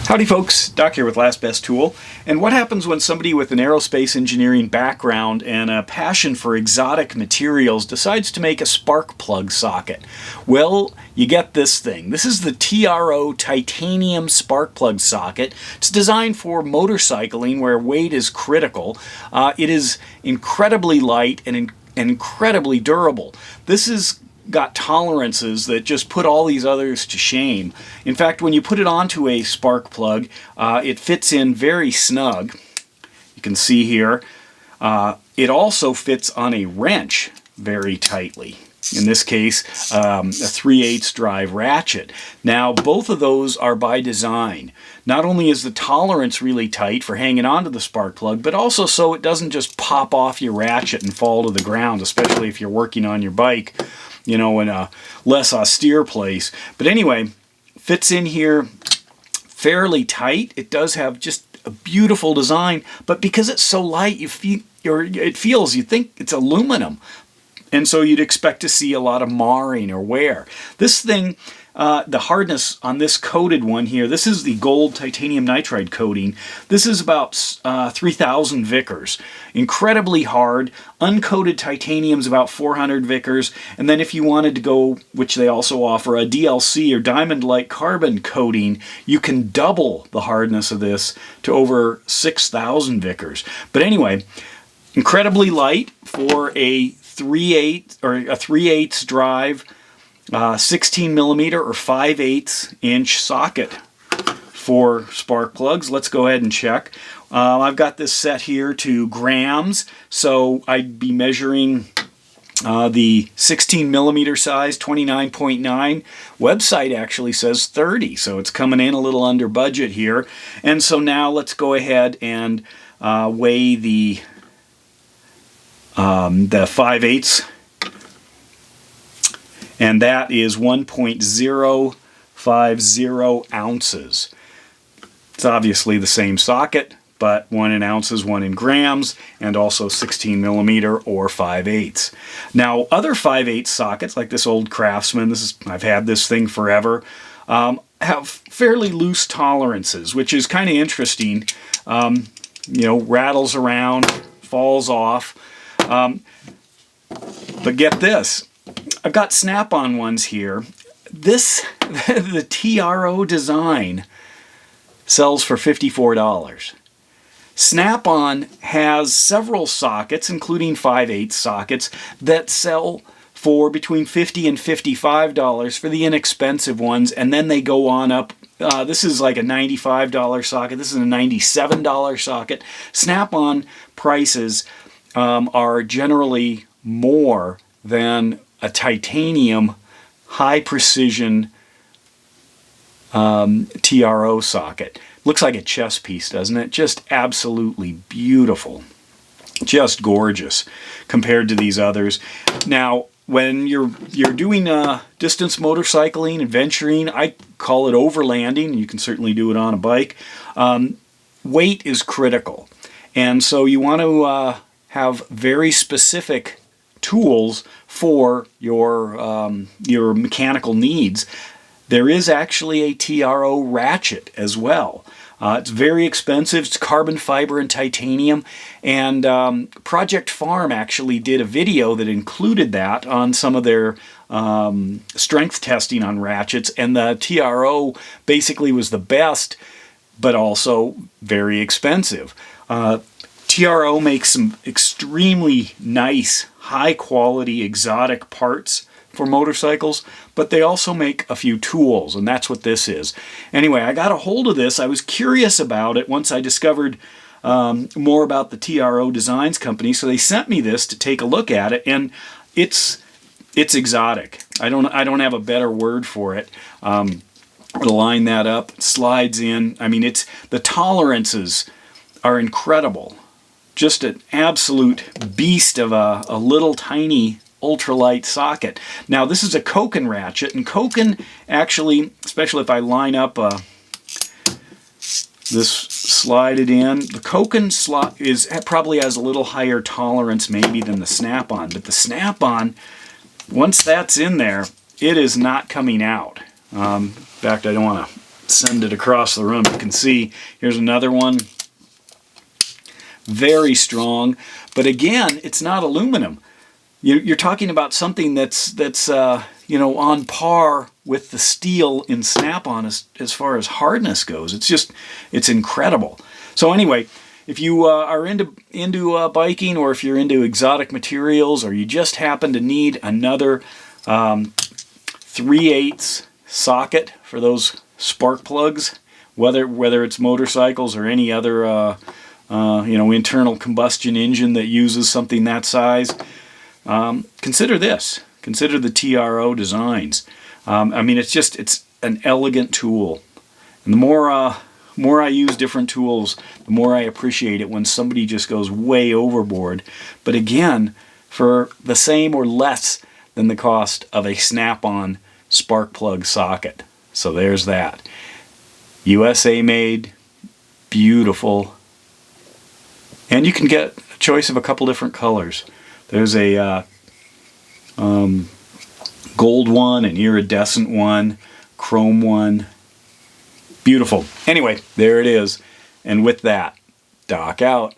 Howdy folks, Doc here with Last Best Tool. And what happens when somebody with an aerospace engineering background and a passion for exotic materials decides to make a spark plug socket? Well, you get this thing. This is the TRO titanium spark plug socket. It's designed for motorcycling where weight is critical. It is incredibly light and incredibly durable. This is got tolerances that just put all these others to shame. In fact, when you put it onto a spark plug, it fits in very snug. You can see here. It also fits on a wrench very tightly. In this case, a 3/8 drive ratchet. Now, both of those are by design. Not only is the tolerance really tight for hanging onto the spark plug, but also so it doesn't just pop off your ratchet and fall to the ground, especially if you're working on your bike, you know, in a less austere place. But anyway, fits in here fairly tight. It does have just a beautiful design, but because it's so light, you think it's aluminum. And so you'd expect to see a lot of marring or wear. This thing, the hardness on this coated one here, this is the gold titanium nitride coating. This is about 3,000 Vickers. Incredibly hard. Uncoated titanium is about 400 Vickers. And then if you wanted to go, which they also offer, a DLC or diamond-like carbon coating, you can double the hardness of this to over 6,000 Vickers. But anyway, incredibly light for a 3/8 drive, 16 millimeter or 5/8 inch socket for spark plugs. Let's go ahead and check. I've got this set here to grams, so I'd be measuring the 16 millimeter size, 29.9. Website actually says 30, so it's coming in a little under budget here. And so now let's go ahead and weigh the 5/8, and that is 1.050 ounces. It's obviously the same socket, but one in ounces, one in grams, and also 16 millimeter or 5/8. Now, other 5/8 sockets, like this old Craftsman, I've had this thing forever, have fairly loose tolerances, which is kind of interesting. You know, rattles around, falls off. But get this, I've got snap-on ones here. The TRO design sells for $54. Snap-on has several sockets, including 5/8 sockets, that sell for between $50 and $55 for the inexpensive ones, and then they go on up. This is like a $95 socket. This is a $97 socket. Snap-on prices are generally more than a titanium high precision TRO socket. Looks like a chess piece, doesn't it? Just absolutely beautiful. Just gorgeous compared to these others. Now, when you're doing distance motorcycling, adventuring, I call it overlanding. You can certainly do it on a bike. Weight is critical. And so you want to have very specific tools for your mechanical needs. There is actually a TRO ratchet as well. It's very expensive. It's carbon fiber and titanium. And Project Farm actually did a video that included that on some of their strength testing on ratchets. And the TRO basically was the best, but also very expensive. TRO makes some extremely nice, high-quality, exotic parts for motorcycles, but they also make a few tools, and that's what this is. Anyway, I got a hold of this. I was curious about it once I discovered more about the TRO Designs company, so they sent me this to take a look at it, and it's exotic. I don't have a better word for it. To line that up, it slides in. I mean, the tolerances are incredible. Just an absolute beast of a little tiny ultralight socket. Now, this is a Koken ratchet, and Koken actually, especially if I line up this slided in, the Koken slot probably has a little higher tolerance maybe than the Snap-on, but the Snap-on, once that's in there, it is not coming out. In fact, I don't want to send it across the room. You can see here's another one. Very strong, but again, it's not aluminum. You're talking about something that's you know, on par with the steel in Snap-on as far as hardness goes. It's incredible. So anyway, if you are into biking, or if you're into exotic materials, or you just happen to need another 3/8 socket for those spark plugs, whether it's motorcycles or any other you know, internal combustion engine that uses something that size, consider this. Consider the TRO Designs. I mean, it's an elegant tool, and the more I use different tools, the more I appreciate it when somebody just goes way overboard. But again, for the same or less than the cost of a Snap-on spark plug socket. So there's that. USA made, beautiful. And you can get a choice of a couple different colors. There's a gold one, an iridescent one, chrome one. Beautiful. Anyway, there it is. And with that, Doc out.